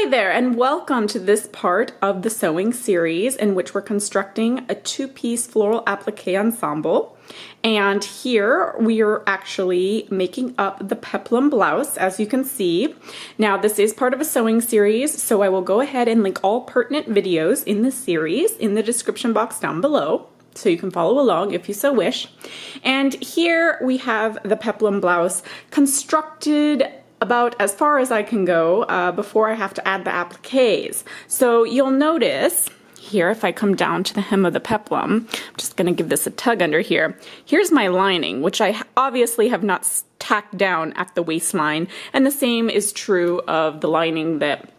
Hi there, and welcome to this part of the sewing series in which we're constructing a two-piece floral applique ensemble. And here we are actually making up the Peplum Blouse, as you can see. Now this is part of a sewing series, so I will go ahead and link all pertinent videos in the series in the description box down below, so you can follow along if you so wish. And here we have the Peplum Blouse constructed about as far as I can go before I have to add the appliques. So you'll notice here, if I come down to the hem of the peplum, I'm just going to give this a tug under here. Here's my lining, which I obviously have not tacked down at the waistline, and the same is true of the lining that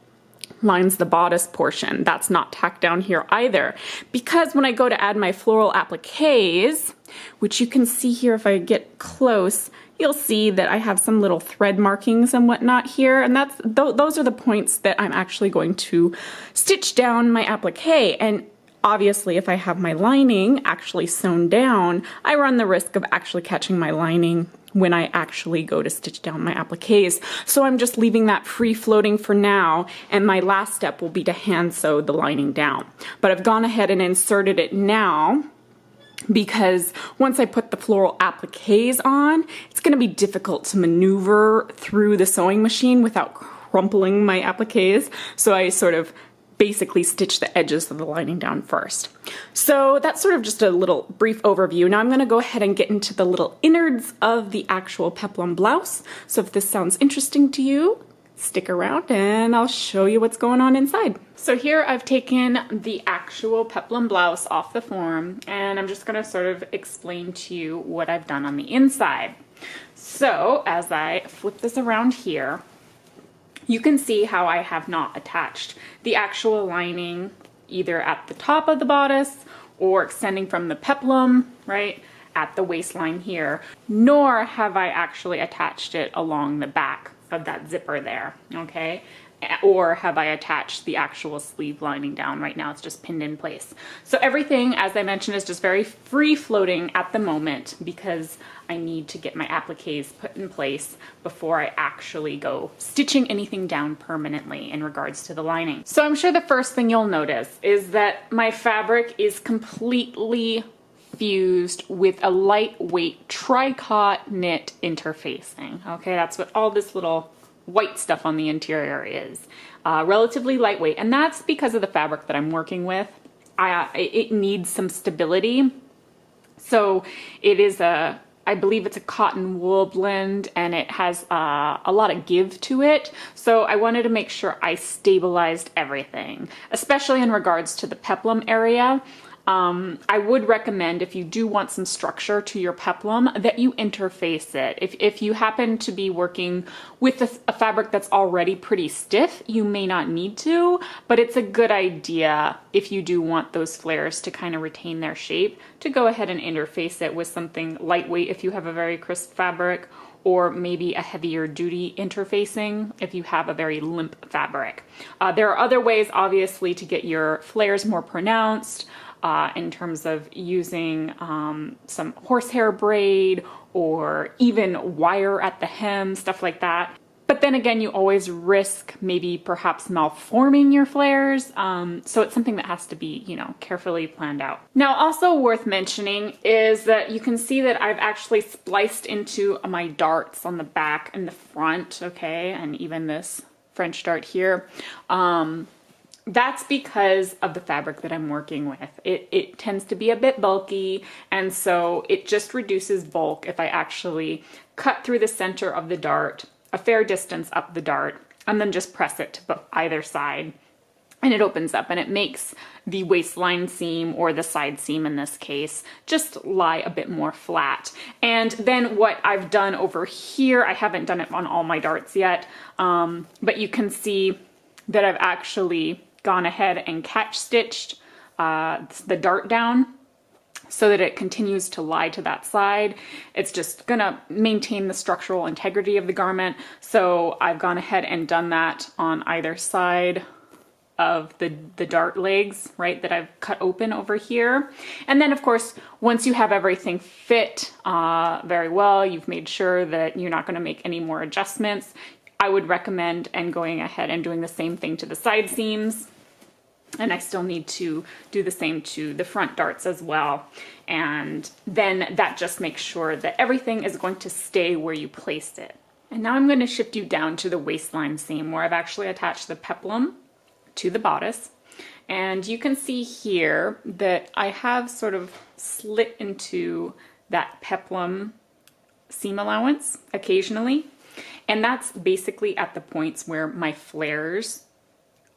lines the bodice portion. That's not tacked down here either, because when I go to add my floral appliques, which you can see here if I get close, you'll see that I have some little thread markings and whatnot here, and those are the points that I'm actually going to stitch down my applique. And obviously if I have my lining actually sewn down, I run the risk of actually catching my lining when I actually go to stitch down my appliques. So I'm just leaving that free floating for now, and my last step will be to hand sew the lining down. But I've gone ahead and inserted it now, because once I put the floral appliques on, it's going to be difficult to maneuver through the sewing machine without crumpling my appliques. So I sort of basically stitch the edges of the lining down first. So that's sort of just a little brief overview. Now I'm going to go ahead and get into the little innards of the actual Peplum blouse. So if this sounds interesting to you, stick around and I'll show you what's going on inside. So here I've taken the actual Peplum blouse off the form, and I'm just going to sort of explain to you what I've done on the inside. So as I flip this around here, you can see how I have not attached the actual lining either at the top of the bodice or extending from the peplum, right, at the waistline here, nor have I actually attached it along the back of that zipper there, okay? Or have I attached the actual sleeve lining down. Right now it's just pinned in place. So everything, as I mentioned, is just very free floating at the moment because I need to get my appliques put in place before I actually go stitching anything down permanently in regards to the lining. So I'm sure the first thing you'll notice is that my fabric is completely fused with a lightweight tricot knit interfacing. Okay, that's what all this little white stuff on the interior is. Relatively lightweight, and that's because of the fabric that I'm working with. It needs some stability. So it is I believe it's a cotton wool blend, and it has a lot of give to it. So I wanted to make sure I stabilized everything, especially in regards to the peplum area. I would recommend, if you do want some structure to your peplum, that you interface it. If you happen to be working with a fabric that's already pretty stiff, you may not need to, but it's a good idea if you do want those flares to kind of retain their shape, to go ahead and interface it with something lightweight if you have a very crisp fabric, or maybe a heavier duty interfacing if you have a very limp fabric. There are other ways, obviously, to get your flares more pronounced, in terms of using some horsehair braid or even wire at the hem, stuff like that. But then again, you always risk maybe perhaps malforming your flares. So it's something that has to be, you know, carefully planned out. Now, also worth mentioning is that you can see that I've actually spliced into my darts on the back and the front, okay, and even this French dart here. That's because of the fabric that I'm working with. It tends to be a bit bulky, and so it just reduces bulk if I actually cut through the center of the dart, a fair distance up the dart, and then just press it to either side. And it opens up, and it makes the waistline seam, or the side seam in this case, just lie a bit more flat. And then what I've done over here, I haven't done it on all my darts yet, but you can see that I've actually gone ahead and catch stitched the dart down so that it continues to lie to that side. It's just gonna maintain the structural integrity of the garment. So I've gone ahead and done that on either side of the dart legs, right, that I've cut open over here. And then of course, once you have everything fit very well, you've made sure that you're not gonna make any more adjustments, I would recommend and going ahead and doing the same thing to the side seams. And I still need to do the same to the front darts as well. And then that just makes sure that everything is going to stay where you placed it. And now I'm going to shift you down to the waistline seam where I've actually attached the peplum to the bodice. And you can see here that I have sort of slit into that peplum seam allowance occasionally. And that's basically at the points where my flares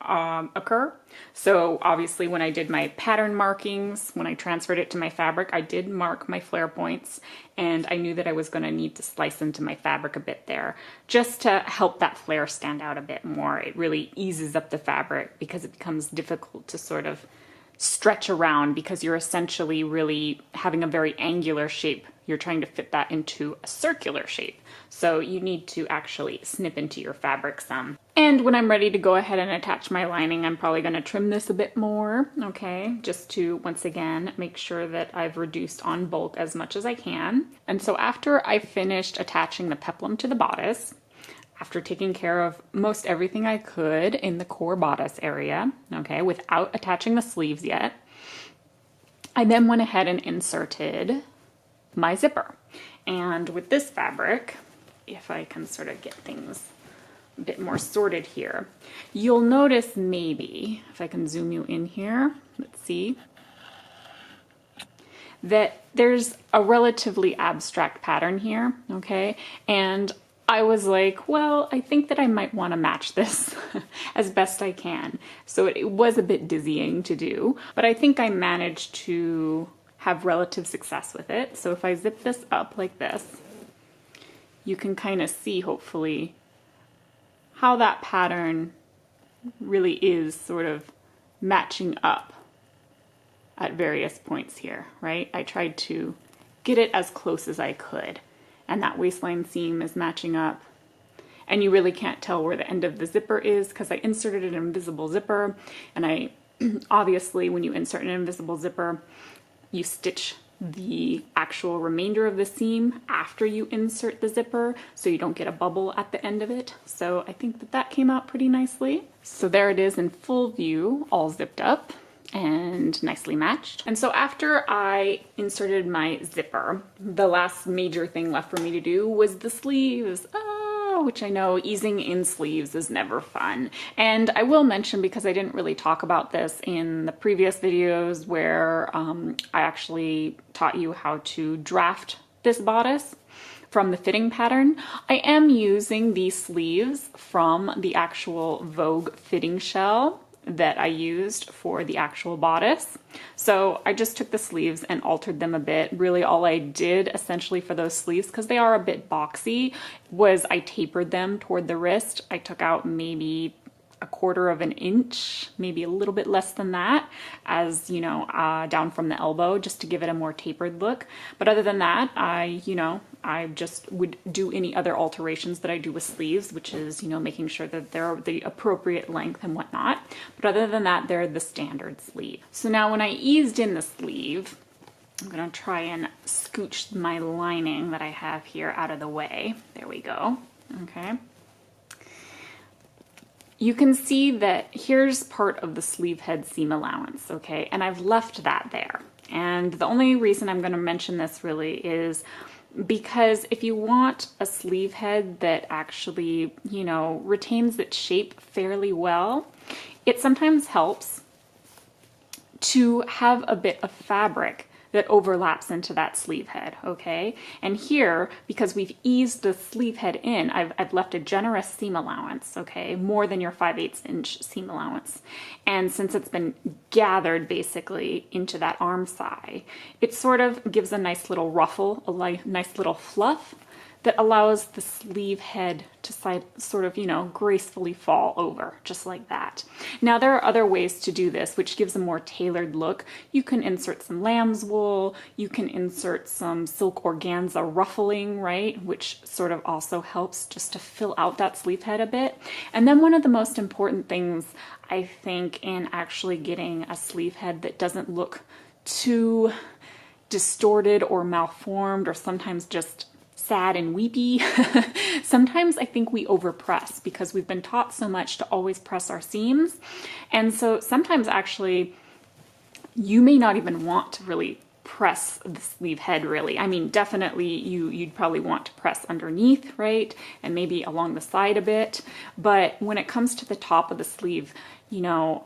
occur. So obviously when I did my pattern markings, when I transferred it to my fabric, I did mark my flare points, and I knew that I was going to need to slice into my fabric a bit there just to help that flare stand out a bit more. It really eases up the fabric because it becomes difficult to sort of stretch around because you're essentially really having a very angular shape. You're trying to fit that into a circular shape. So you need to actually snip into your fabric some. And when I'm ready to go ahead and attach my lining, I'm probably going to trim this a bit more, okay? Just to, once again, make sure that I've reduced on bulk as much as I can. And so after I finished attaching the peplum to the bodice, after taking care of most everything I could in the core bodice area, okay, without attaching the sleeves yet, I then went ahead and inserted my zipper. And with this fabric, if I can sort of get things a bit more sorted here, you'll notice maybe, if I can zoom you in here, let's see, that there's a relatively abstract pattern here, okay? And I was like, well, I think that I might want to match this as best I can. So it was a bit dizzying to do, but I think I managed to have relative success with it. So if I zip this up like this, you can kind of see, hopefully, how that pattern really is sort of matching up at various points here, right? I tried to get it as close as I could, and that waistline seam is matching up. And you really can't tell where the end of the zipper is because I inserted an invisible zipper, and I obviously, when you insert an invisible zipper, you stitch the actual remainder of the seam after you insert the zipper so you don't get a bubble at the end of it. So I think that that came out pretty nicely. So there it is in full view, all zipped up and nicely matched. And so after I inserted my zipper, the last major thing left for me to do was the sleeves. Which I know easing in sleeves is never fun. And I will mention, because I didn't really talk about this in the previous videos where I actually taught you how to draft this bodice from the fitting pattern, I am using these sleeves from the actual Vogue fitting shell that I used for the actual bodice. So I just took the sleeves and altered them a bit. Really all I did essentially for those sleeves, because they are a bit boxy, was I tapered them toward the wrist. I took out maybe 1/4 of an inch, maybe a little bit less than that, as you know, down from the elbow, just to give it a more tapered look. But other than that, I just would do any other alterations that I do with sleeves, which is, making sure that they're the appropriate length and whatnot. But other than that, they're the standard sleeve. So now when I eased in the sleeve, I'm gonna try and scooch my lining that I have here out of the way. There we go, okay. You can see that here's part of the sleeve head seam allowance, okay? And I've left that there. And the only reason I'm gonna mention this really is because if you want a sleeve head that actually, retains its shape fairly well, it sometimes helps to have a bit of fabric that overlaps into that sleeve head, okay? And here, because we've eased the sleeve head in, I've left a generous seam allowance, okay? More than your 5/8 inch seam allowance. And since it's been gathered basically into that arm side, it sort of gives a nice little ruffle, a nice little fluff that allows the sleeve head to sort of, gracefully fall over, just like that. Now, there are other ways to do this, which gives a more tailored look. You can insert some lamb's wool, you can insert some silk organza ruffling, right? Which sort of also helps just to fill out that sleeve head a bit. And then one of the most important things, I think, in actually getting a sleeve head that doesn't look too distorted or malformed, or sometimes just sad and weepy. Sometimes I think we overpress because we've been taught so much to always press our seams. And so sometimes actually you may not even want to really press the sleeve head really. I mean, definitely you'd probably want to press underneath, right? And maybe along the side a bit. But when it comes to the top of the sleeve, you know,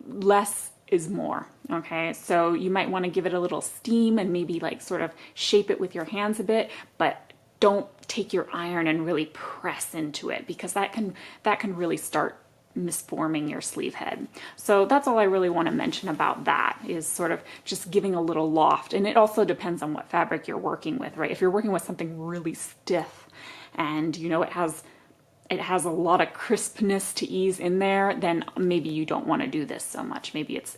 less is more, okay? So you might want to give it a little steam and maybe like sort of shape it with your hands a bit, but don't take your iron and really press into it because that can really start misforming your sleeve head. So that's all I really want to mention about that, is sort of just giving a little loft. And it also depends on what fabric you're working with, right? If you're working with something really stiff and you know it has a lot of crispness to ease in there, then maybe you don't want to do this so much. Maybe it's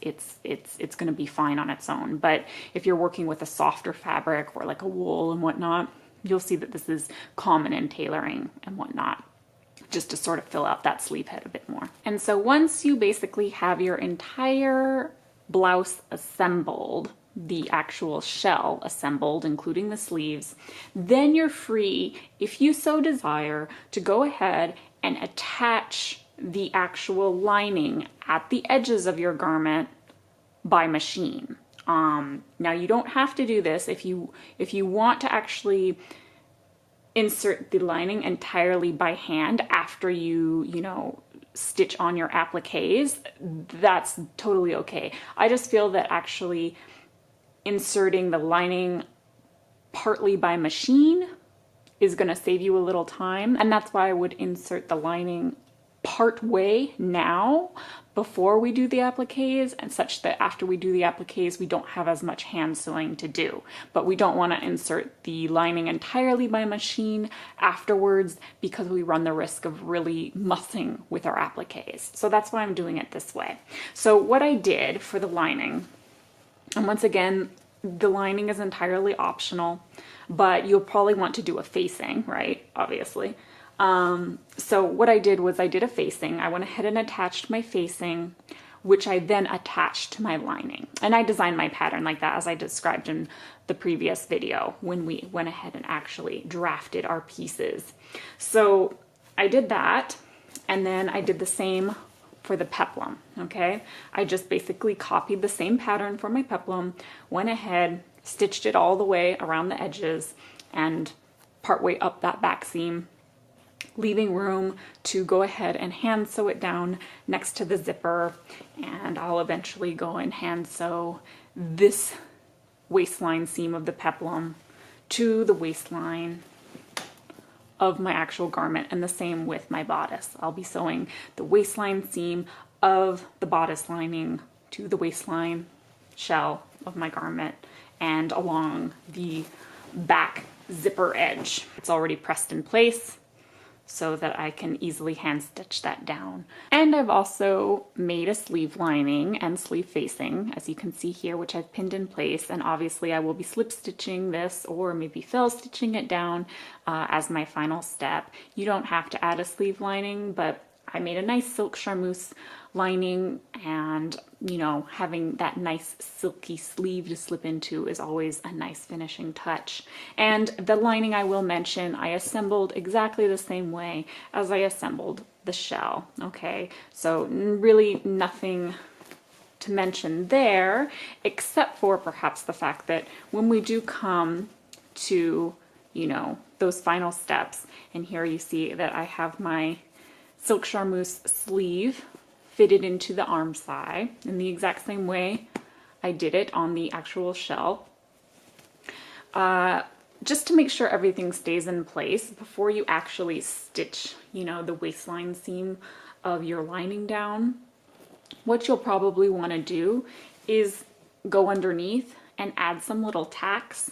going to be fine on its own. But if you're working with a softer fabric or like a wool and whatnot, you'll see that this is common in tailoring and whatnot, just to sort of fill out that sleeve head a bit more. And so once you basically have your entire blouse assembled, the actual shell assembled, including the sleeves, then you're free, if you so desire, to go ahead and attach the actual lining at the edges of your garment by machine. Now you don't have to do this if you want to actually insert the lining entirely by hand after you know, stitch on your appliques. That's totally okay. I just feel that actually inserting the lining partly by machine is going to save you a little time, and that's why I would insert the lining part way now before we do the appliques, and such that after we do the appliques we don't have as much hand sewing to do. But we don't want to insert the lining entirely by machine afterwards because we run the risk of really mussing with our appliques. So that's why I'm doing it this way. So what I did for the lining, and once again, the lining is entirely optional, but you'll probably want to do a facing, right? Obviously. So what I did was I did a facing. I went ahead and attached my facing, which I then attached to my lining. And I designed my pattern like that, as I described in the previous video when we went ahead and actually drafted our pieces. So I did that, and then I did the same for the peplum, okay? I just basically copied the same pattern for my peplum, went ahead, stitched it all the way around the edges and partway up that back seam, leaving room to go ahead and hand sew it down next to the zipper. And I'll eventually go and hand sew this waistline seam of the peplum to the waistline of my actual garment, and the same with my bodice. I'll be sewing the waistline seam of the bodice lining to the waistline shell of my garment and along the back zipper edge. It's already pressed in place so that I can easily hand stitch that down. And I've also made a sleeve lining and sleeve facing, as you can see here, which I've pinned in place. And obviously I will be slip stitching this or maybe fell stitching it down as my final step. You don't have to add a sleeve lining, but I made a nice silk charmeuse lining, and you know, having that nice silky sleeve to slip into is always a nice finishing touch. And the lining, I will mention, I assembled exactly the same way as I assembled the shell, okay? So really nothing to mention there, except for perhaps the fact that when we do come to, you know, those final steps, and here you see that I have my silk charmeuse sleeve fitted into the arm side in the exact same way I did it on the actual shell. Just to make sure everything stays in place before you actually stitch, you know, the waistline seam of your lining down, what you'll probably want to do is go underneath and add some little tacks,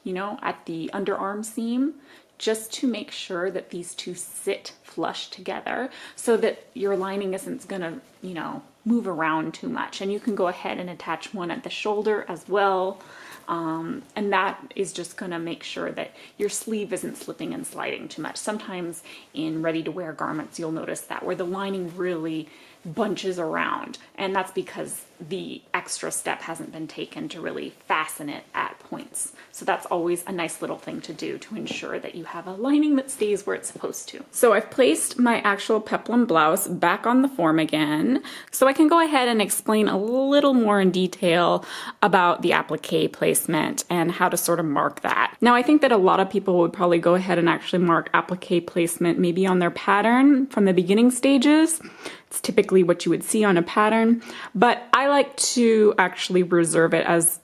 you know, at the underarm seam, just to make sure that these two sit flush together so that your lining isn't gonna, you know, move around too much. And you can go ahead and attach one at the shoulder as well. And that is just gonna make sure that your sleeve isn't slipping and sliding too much. Sometimes in ready-to-wear garments, you'll notice that where the lining really bunches around, and that's because the extra step hasn't been taken to really fasten it at points. So that's always a nice little thing to do to ensure that you have a lining that stays where it's supposed to. So I've placed my actual peplum blouse back on the form again, so I can go ahead and explain a little more in detail about the applique placement and how to sort of mark that. Now, I think that a lot of people would probably go ahead and actually mark applique placement maybe on their pattern from the beginning stages. It's typically what you would see on a pattern, but I like to actually reserve it as,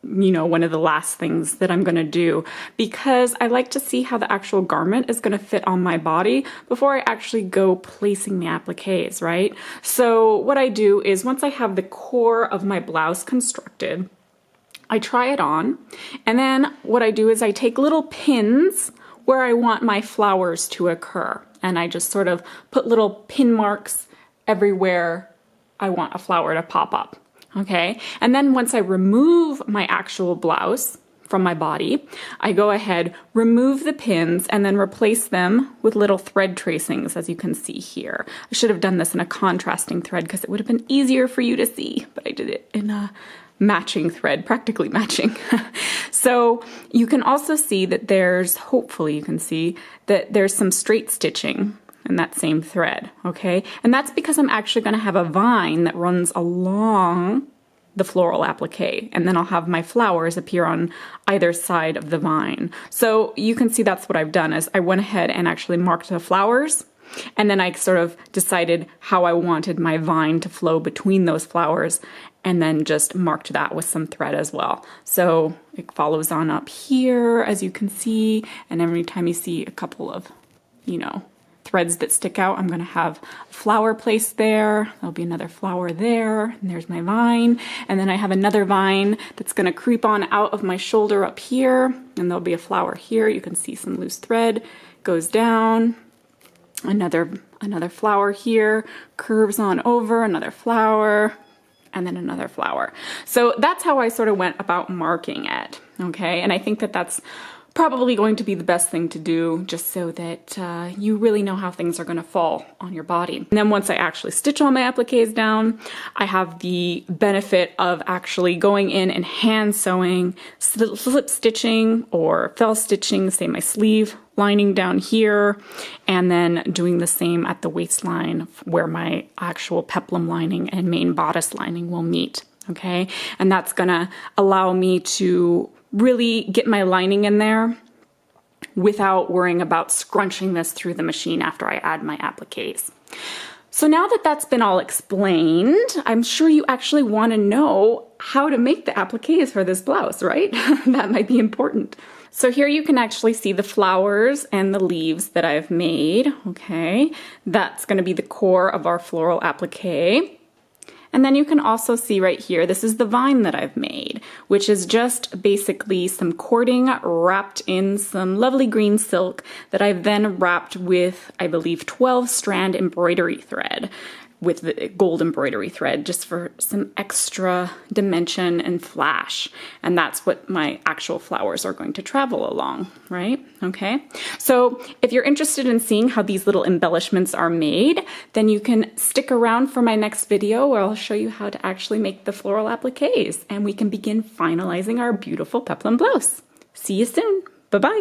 you know, one of the last things that I'm going to do, because I like to see how the actual garment is going to fit on my body before I actually go placing the appliques, right? So what I do is, once I have the core of my blouse constructed, I try it on, and then what I do is I take little pins where I want my flowers to occur, and I just sort of put little pin marks everywhere I want a flower to pop up. Okay, and then once I remove my actual blouse from my body, I go ahead, remove the pins, and then replace them with little thread tracings, as you can see here. I should have done this in a contrasting thread because it would have been easier for you to see, but I did it in a matching thread, practically matching. So you can also see that there's, hopefully you can see that there's some straight stitching in that same thread, okay? And that's because I'm actually going to have a vine that runs along the floral applique, and then I'll have my flowers appear on either side of the vine. So you can see that's what I've done, is I went ahead and actually marked the flowers, and then I sort of decided how I wanted my vine to flow between those flowers, and then just marked that with some thread as well. So it follows on up here, as you can see, and every time you see a couple of, you know, threads that stick out, I'm going to have a flower placed there. There'll be another flower there, and there's my vine. And then I have another vine that's going to creep on out of my shoulder up here, and there'll be a flower here. You can see some loose thread goes down. Another flower here, curves on over, another flower, and then another flower. So that's how I sort of went about marking it, okay? And I think that that's probably going to be the best thing to do, just so that you really know how things are going to fall on your body. And then once I actually stitch all my appliques down, I have the benefit of actually going in and hand sewing, slip stitching or fell stitching, say my sleeve lining down here, and then doing the same at the waistline where my actual peplum lining and main bodice lining will meet, okay? And that's gonna allow me to really get my lining in there without worrying about scrunching this through the machine after I add my appliques. So now that that's been all explained, I'm sure you actually want to know how to make the appliques for this blouse, right? That might be important. So here you can actually see the flowers and the leaves that I've made, okay? That's going to be the core of our floral applique. And then you can also see right here, this is the vine that I've made, which is just basically some cording wrapped in some lovely green silk that I've then wrapped with, I believe, 12 strand embroidery thread, with the gold embroidery thread, just for some extra dimension and flash. And that's what my actual flowers are going to travel along, right? Okay. So if you're interested in seeing how these little embellishments are made, then you can stick around for my next video where I'll show you how to actually make the floral appliques, and we can begin finalizing our beautiful peplum blouse. See you soon. Bye-bye.